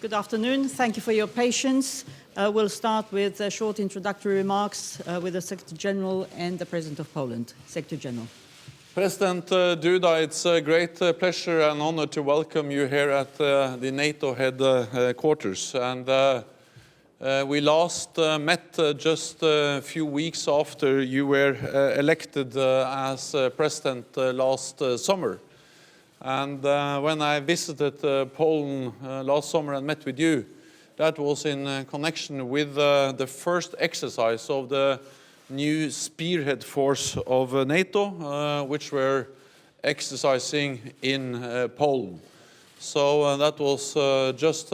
Good afternoon. Thank you for your patience. We'll start with short introductory remarks with the Secretary General and the President of Poland. Secretary General. President Duda, it's a great pleasure and honor to welcome you here at the NATO headquarters. And we last met just a few weeks after you were elected as president last summer. And when I visited Poland last summer and met with you, that was in connection with the first exercise of the new spearhead force of NATO, which were exercising in Poland. So that was just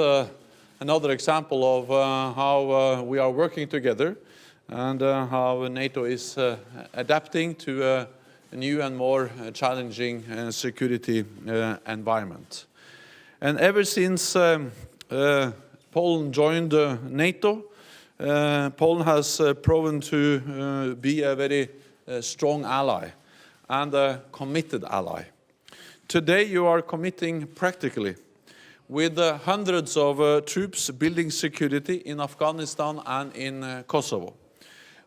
another example of how we are working together and how NATO is adapting to a new and more challenging security environment. And ever since Poland joined NATO, Poland has proven to be a very strong ally and a committed ally. Today you are committing practically with hundreds of troops building security in Afghanistan and in Kosovo,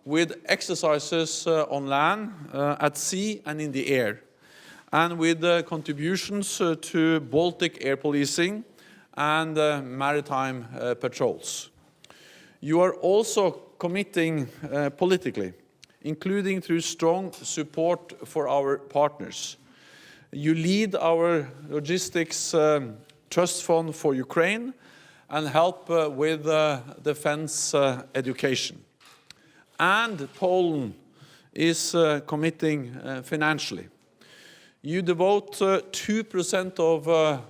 with exercises on land, at sea and in the air, and with contributions to Baltic air policing and maritime patrols. You are also committing politically, including through strong support for our partners. You lead our logistics trust fund for Ukraine and help with defense education. And Poland is committing financially. You devote 2% of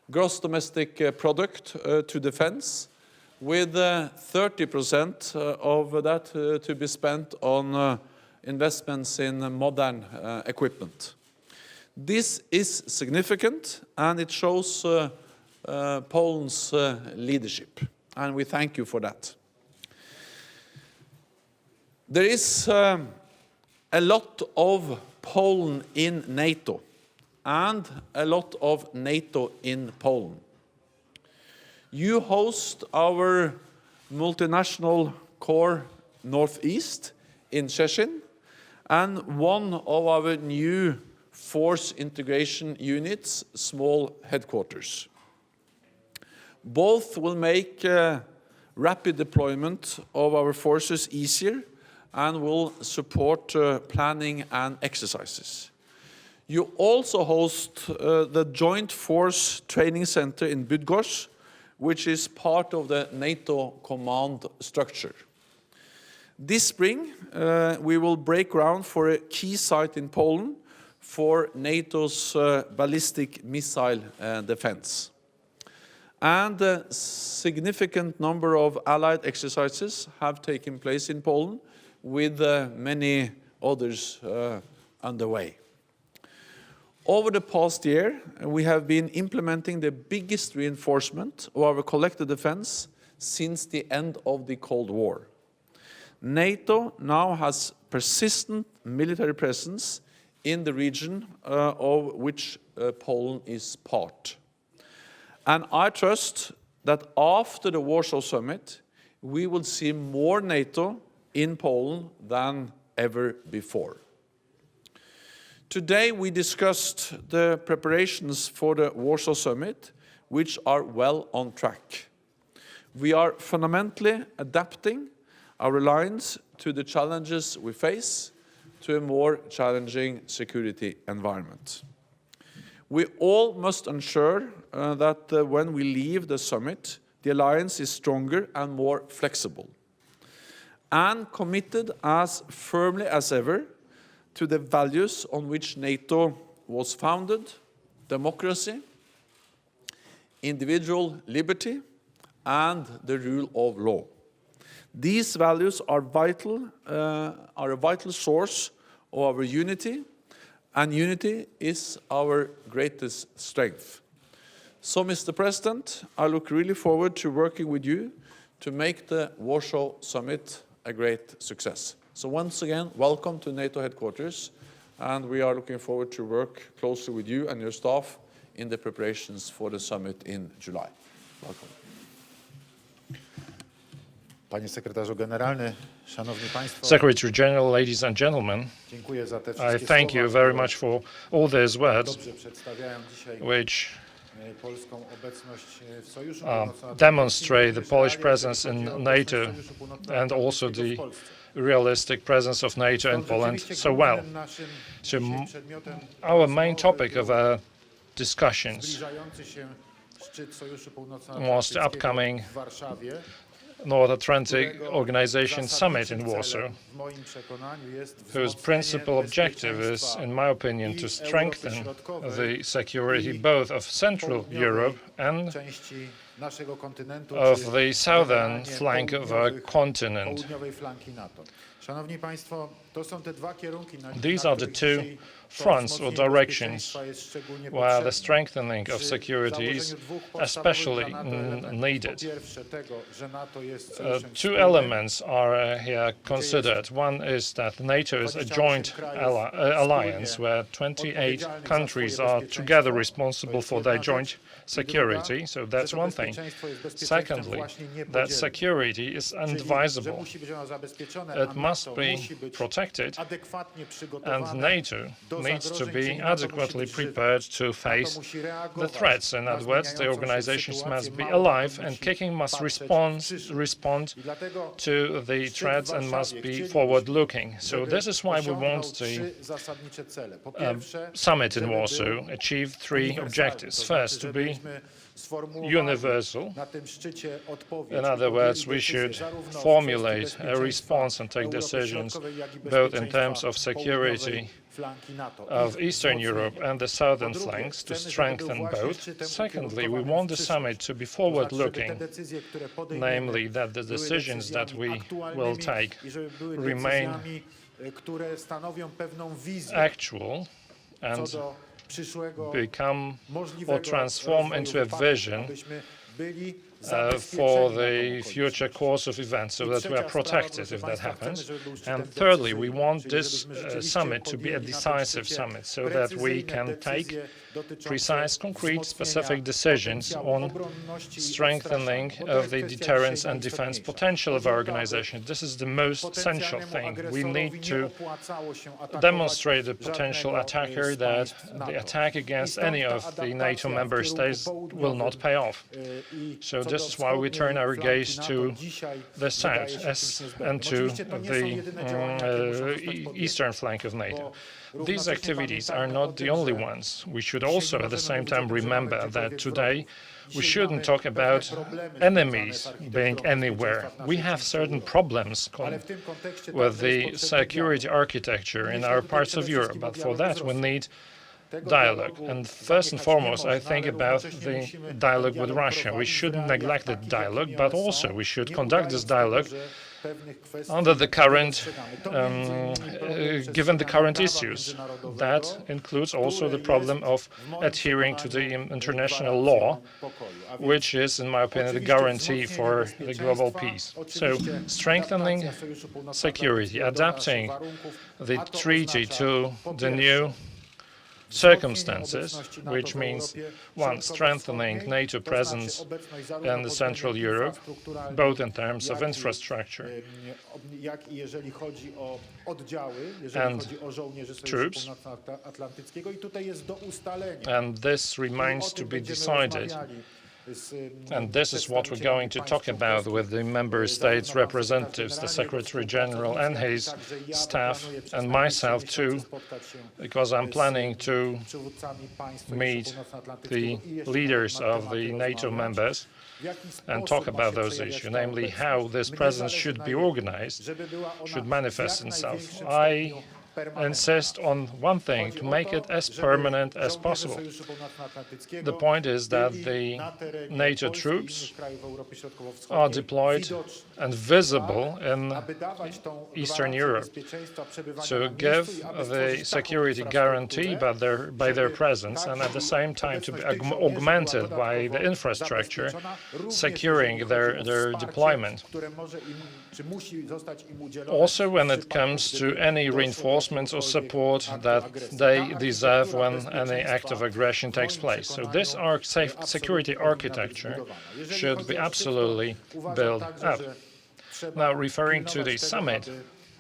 gross domestic product to defense, with 30% of that to be spent on investments in modern equipment. This is significant, and it shows Poland's leadership, and we thank you for that. There is a lot of Poland in NATO and a lot of NATO in Poland. You host our multinational core Northeast in Szczecin and one of our new force integration units, small headquarters. Both will make rapid deployment of our forces easier and will support planning and exercises. You also host the Joint Force Training Center in Bydgoszcz, which is part of the NATO command structure. This spring, we will break ground for a key site in Poland for NATO's ballistic missile defense. And a significant number of allied exercises have taken place in Poland, with many others underway. Over the past year, we have been implementing the biggest reinforcement of our collective defense since the end of the Cold War. NATO now has persistent military presence in the region of which Poland is part. And I trust that after the Warsaw Summit, we will see more NATO in Poland than ever before. Today we discussed the preparations for the Warsaw Summit, which are well on track. We are fundamentally adapting our alliance to the challenges we face, to a more challenging security environment. We all must ensure that when we leave the summit, the alliance is stronger and more flexible, and committed as firmly as ever to the values on which NATO was founded: democracy, individual liberty, and the rule of law. These values are a vital source of our unity, and unity is our greatest strength. So, Mr. President, I look really forward to working with you to make the Warsaw Summit a great success. So once again, welcome to NATO headquarters, and we are looking forward to work closely with you and your staff in the preparations for the summit in July. Welcome. Panie sekretarzu generalny, szanowni państwo, Secretary General, ladies and gentlemen, dziękuję za te I wszystkie thank you słowa, very które much for all these words dobrze przedstawiają dzisiaj which polską obecność w Sojuszu Północnoatlantyckim. demonstrate the Polish presence in NATO and also the realistic presence of NATO in Poland so well. So our main topic of our discussions Zbliżający się szczyt Sojuszu was the Północnoatlantyckiego upcoming w Warszawie, North Atlantic Organization Summit in Warsaw, w moim przekonaniu jest whose wzmocnienie principal objective is, in my opinion, to strengthen the security both of Central Europe and części naszego kontynentu, of czy the southern generalnie flank of our continent. południowej flanki NATO. Szanowni państwo, to są te dwa kierunki, These are the two fronts or directions where the strengthening of security is especially needed. Two elements are here considered. One is that NATO is a joint alliance where 28 countries are together responsible for their joint security, so that's one thing. Secondly, that security is indivisible. It must be protected, and NATO needs to be adequately prepared to face the threats. In other words, the organizations must be alive and kicking must respond to the threats and must be forward-looking. So this is why we want the summit in Warsaw achieve three objectives. First, to be universal. In other words, we should formulate a response and take decisions both in terms of security of Eastern Europe and the southern flanks to strengthen both. Secondly, we want the summit to be forward-looking, namely that the decisions that we will take remain actual and become or transform into a vision for the future course of events so that we are protected if that happens. And thirdly, we want this summit to be a decisive summit so that we can take precise, concrete, specific decisions on strengthening of the deterrence and defense potential of our organization. This is the most essential thing. We need to demonstrate the potential attacker that the attack against any of the NATO member states will not pay off. So this is why we turn our gaze to the south and to the eastern flank of NATO. These activities are not the only ones. We should also at the same time remember that today we shouldn't talk about enemies being anywhere. We have certain problems with the security architecture in our parts of Europe, but for that we need dialogue. And first and foremost, I think about the dialogue with Russia. We shouldn't neglect the dialogue, but also we should conduct this dialogue under the current, given the current issues. That includes also the problem of adhering to the international law, which is, in my opinion, the guarantee for the global peace. So, strengthening security, adapting the treaty to the new circumstances, which means, one, strengthening NATO presence in the Central Europe, both in terms of infrastructure and troops, and this remains to be decided. And this is what we're going to talk about with the member states' representatives, the Secretary General and his staff, and myself too, because I'm planning to meet the leaders of the NATO members and talk about those issues, namely how this presence should be organized, should manifest itself. I insist on one thing, to make it as permanent as possible. The point is that the NATO troops are deployed and visible in Eastern Europe to give the security guarantee by their presence, and at the same time to be augmented by the infrastructure securing their deployment. Also, when it comes to any reinforcements or support that they deserve when any act of aggression takes place. So this security architecture should be absolutely built up. Now, referring to the summit,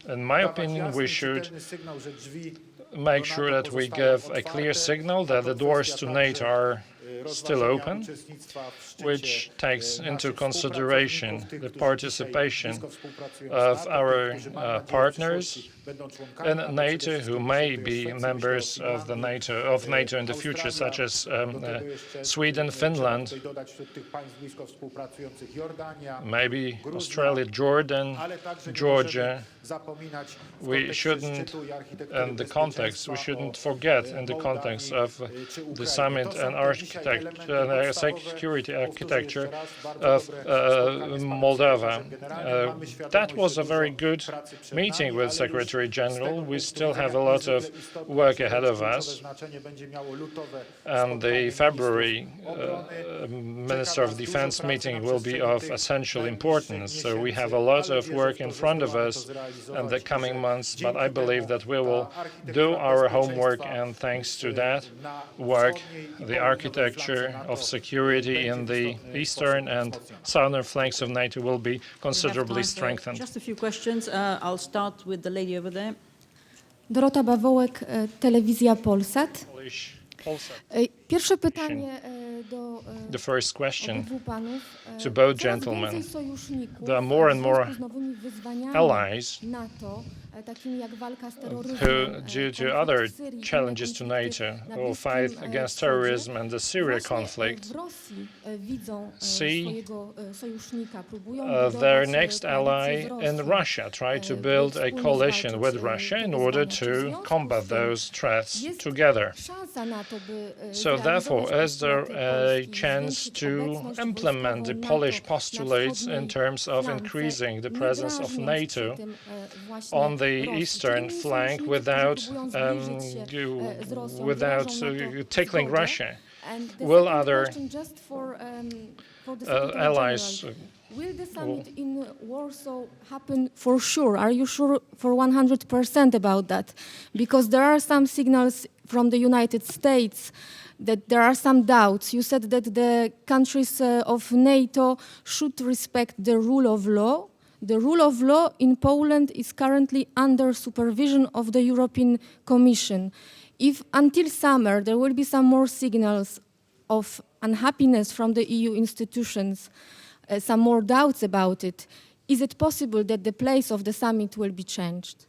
in my opinion, we should make sure that we give a clear signal that the doors to NATO are still open, which takes into consideration the participation of our partners in NATO who may be members of NATO in the future, such as Sweden, Finland, maybe Australia, Jordan, Georgia. We shouldn't, in the context, we shouldn't forget in the context of the summit and security architecture of Moldova. That was a very good meeting with Secretary General. We still have a lot of work ahead of us. And the February Minister of Defense meeting will be of essential importance. So we have a lot of work in front of us in the coming months, but I believe that we will do our homework, and thanks to that work, the architecture of security in the eastern and southern flanks of NATO will be considerably strengthened. Just a few questions. I'll start with the lady over there. Dorota Bawołek, Telewizja Polsat. Pierwsze pytanie do The first question obydwu panów. to both Coraz gentlemen. więcej sojuszników There are more and w more związku z nowymi wyzwaniami allies NATO, takimi jak walka z terroryzmem, who, due to konflikt other w Syrii, inne challenges to konflikty NATO, na will Bliskim fight against Wschodzie, terrorism and the Syria właśnie conflict, w Rosji widzą see swojego sojusznika, próbują their budować next ally koalicję z in Rosją, Russia, try to by build a wspólnie coalition zwalczyć with Russia in te order wyzwania. Czy w to związku combat z tym those threats jest together. szansa na to, by So therefore, zrealizować is there postulaty a Polski, chance zwiększyć to obecność implement the wojskową Polish NATO na postulates in wschodniej terms of flance, increasing the nie presence of drażniąc przy NATO tym właśnie on the Rosji? eastern Czyli flank sojusznicy, without którzy próbują zbliżyć się, z Rosją, without wyrażą na to tickling zgodę. Russia? And the Will second other question just for the Secretary allies General. Will the summit in Warsaw happen for sure? Are you sure for 100% about that? Because there are some signals from the United States that there are some doubts. You said that the countries of NATO should respect the rule of law. The rule of law in Poland is currently under supervision of the European Commission. If until summer there will be some more signals of unhappiness from the EU institutions, some more doubts about it, is it possible that the place of the summit will be changed?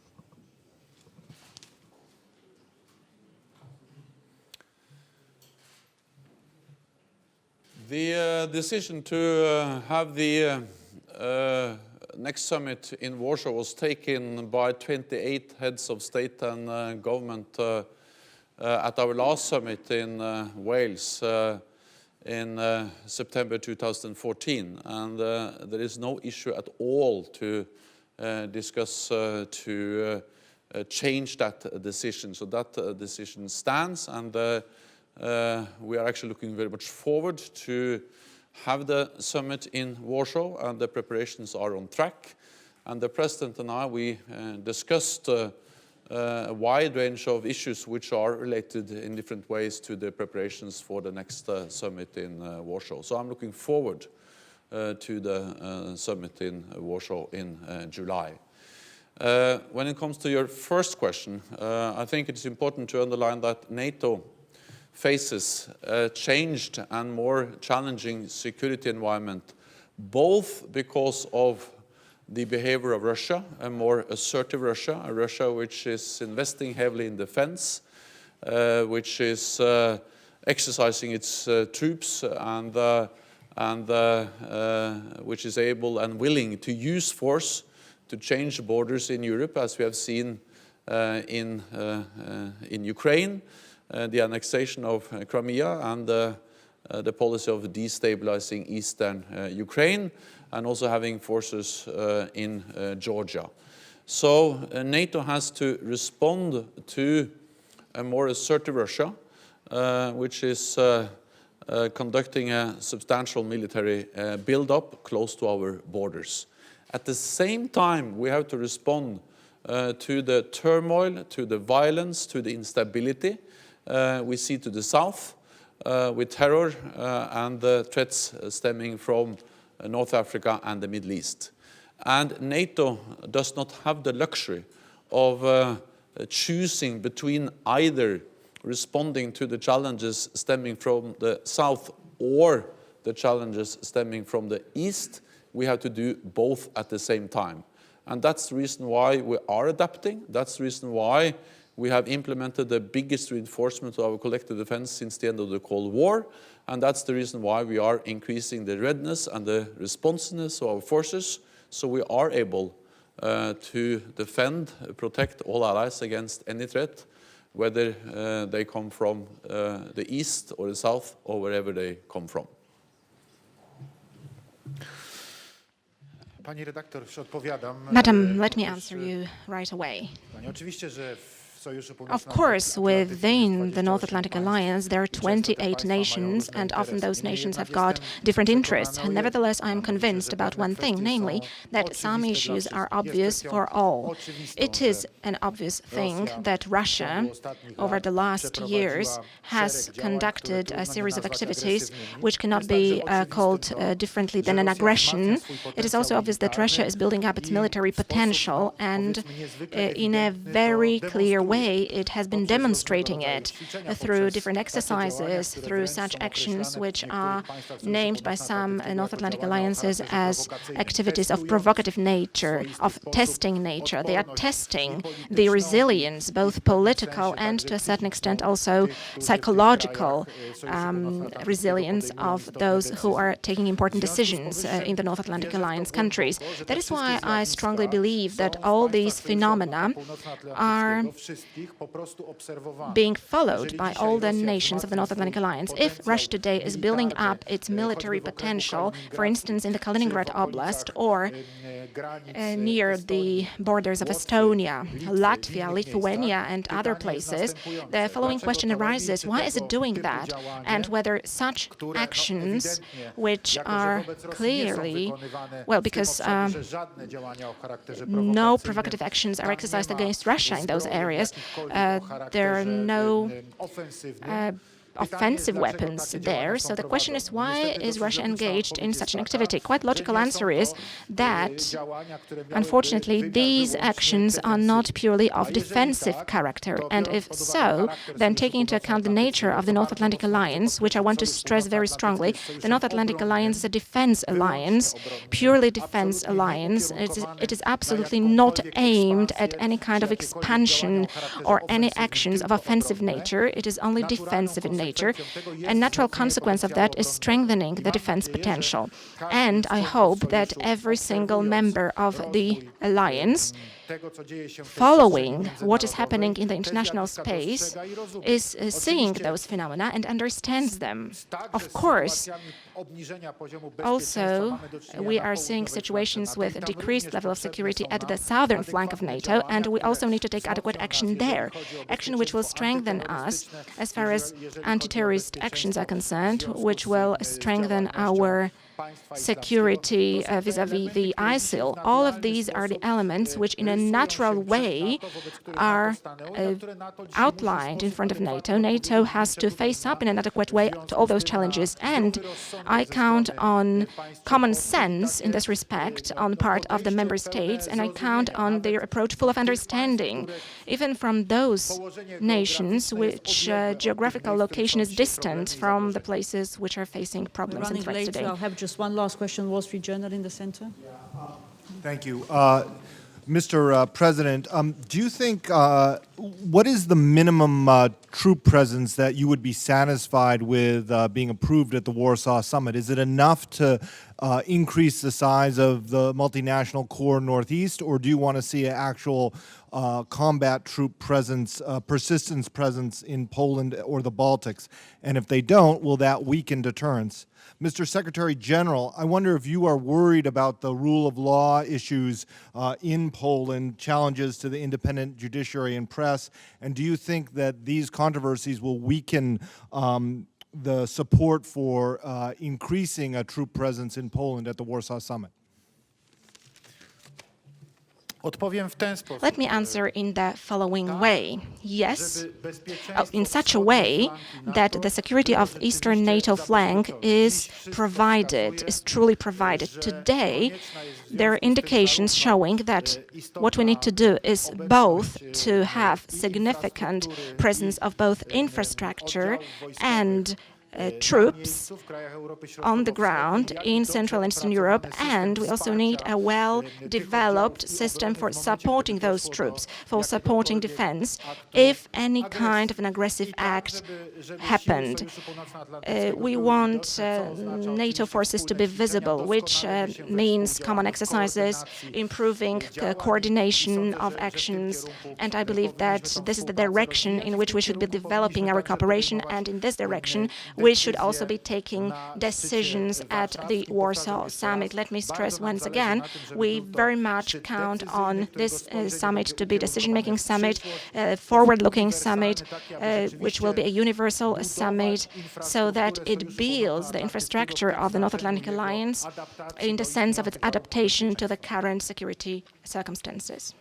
The decision to have the next summit in Warsaw was taken by 28 heads of state and government at our last summit in Wales in September 2014. And there is no issue at all to discuss to change that decision. So that decision stands, and we are actually looking very much forward to have the summit in Warsaw, and the preparations are on track. And the President and I, we discussed a wide range of issues which are related in different ways to the preparations for the next summit in Warsaw. So I'm looking forward to the summit in Warsaw in July. When it comes to your first question, I think it's important to underline that NATO faces a changed and more challenging security environment, both because of the behavior of Russia, a more assertive Russia, a Russia which is investing heavily in defense, which is exercising its troops and which is able and willing to use force to change borders in Europe, as we have seen in Ukraine, the annexation of Crimea and the policy of destabilizing eastern Ukraine, and also having forces in Georgia. So NATO has to respond to a more assertive Russia, which is conducting a substantial military build-up close to our borders. At the same time, we have to respond to the turmoil, to the violence, to the instability we see to the south with terror and the threats stemming from North Africa and the Middle East. And NATO does not have the luxury of choosing between either responding to the challenges stemming from the south or the challenges stemming from the east. We have to do both at the same time. And that's the reason why we are adapting. That's the reason why we have implemented the biggest reinforcement of our collective defense since the end of the Cold War. And that's the reason why we are increasing the readiness and the responsiveness of our forces, so we are able to defend, protect all allies against any threat, whether they come from the east or the south or wherever they come from. Pani redaktor, już odpowiadam. Madam, let me answer you right away. Pani, oczywiście, że Of course, within the North Atlantic Alliance, there are 28 nations, and often those nations have got different interests. Nevertheless, I am convinced about one thing, namely that some issues are obvious for all. It is an obvious thing that Russia, over the last years, has conducted a series of activities which cannot be called differently than an aggression. It is also obvious that Russia is building up its military potential, and in a very clear way, it has been demonstrating it through different exercises, through such actions which are named by some North Atlantic alliances as activities of provocative nature, of testing nature. They are testing the resilience, both political and to a certain extent also psychological resilience of those who are taking important decisions in the North Atlantic Alliance countries. That is why I strongly believe that all these phenomena are being followed by all the nations of the North Atlantic Alliance. If Russia today is building up its military potential, for instance, in the Kaliningrad Oblast or near the borders of Estonia, Latvia, Lithuania, and other places, the following question arises: why is it doing that? And whether such actions, which are clearly, well, because no provocative actions are exercised against Russia in those areas, there are no offensive weapons there. So the question is, why is Russia engaged in such an activity? Quite logical answer is that, unfortunately, these actions are not purely of defensive character. And if so, then taking into account the nature of the North Atlantic Alliance, which I want to stress very strongly, the North Atlantic Alliance is a defense alliance, purely defense alliance. It is absolutely not aimed at any kind of expansion or any actions of offensive nature. It is only defensive in nature. A natural consequence of that is strengthening the defense potential. And I hope that every single member of the alliance, following what is happening in the international space, is seeing those phenomena and understands them. Of course, also, we are seeing situations with a decreased level of security at the southern flank of NATO, and we also need to take adequate action there, action which will strengthen us as far as anti-terrorist actions are concerned, which will strengthen our security vis-à-vis the ISIL. All of these are the elements which in a natural way are outlined in front of NATO. NATO has to face up in an adequate way to all those challenges, and I count on common sense in this respect on the part of the member states, and I count on their approach full of understanding, even from those nations which geographical location is distant from the places which are facing problems and threats today. I'll have just one last question. Wall Street Journal in the center. Thank you. Mr. President, do you think, what is the minimum troop presence that you would be satisfied with being approved at the Warsaw Summit? Is it enough to increase the size of the multinational core Northeast, or do you want to see an actual combat troop presence, persistence presence in Poland or the Baltics? And if they don't, will that weaken deterrence? Mr. Secretary General, I wonder if you are worried about the rule of law issues in Poland, challenges to the independent judiciary and press, and do you think that these controversies will weaken the support for increasing a troop presence in Poland at the Warsaw Summit? Odpowiem w ten sposób. Let me answer in the following way. Yes, in such a way that the security of eastern NATO flank is truly provided. Today, there are indications showing that what we need to do is both to have significant presence of both infrastructure and troops on the ground in Central and Eastern Europe, and we also need a well-developed system for supporting those troops, for supporting defense, if any kind of an aggressive act happened. We want NATO forces to be visible, which means common exercises, improving coordination of actions, and I believe that this is the direction in which we should be developing our cooperation, and in this direction we should also be taking decisions at the Warsaw Summit. Let me stress once again, we very much count on this summit to be a decision-making summit, a forward-looking summit, which will be a universal summit, so that it builds the infrastructure of the North Atlantic Alliance in the sense of its adaptation to the current security circumstances.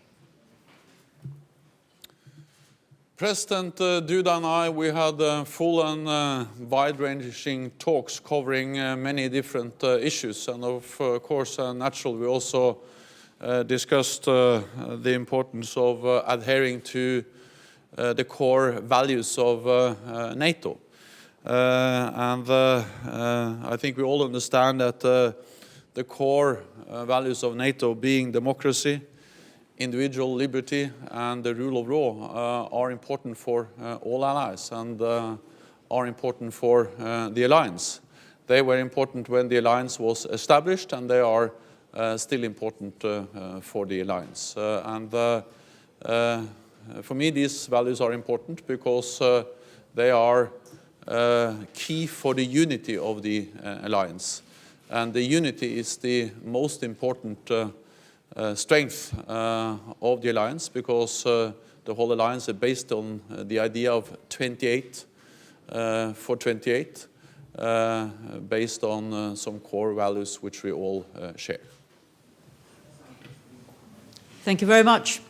President Duda and I, we had full and wide-ranging talks covering many different issues, and of course, naturally, we also discussed the importance of adhering to the core values of NATO. I think we all understand that the core values of NATO, being democracy, individual liberty and the rule of law, are important for all allies and are important for the alliance. They were important when the alliance was established, and they are still important for the alliance. For me, these values are important because they are key for the unity of the alliance. And the unity is the most important strength of the alliance, because the whole alliance is based on the idea of 28 for 28, based on some core values which we all share. Thank you very much.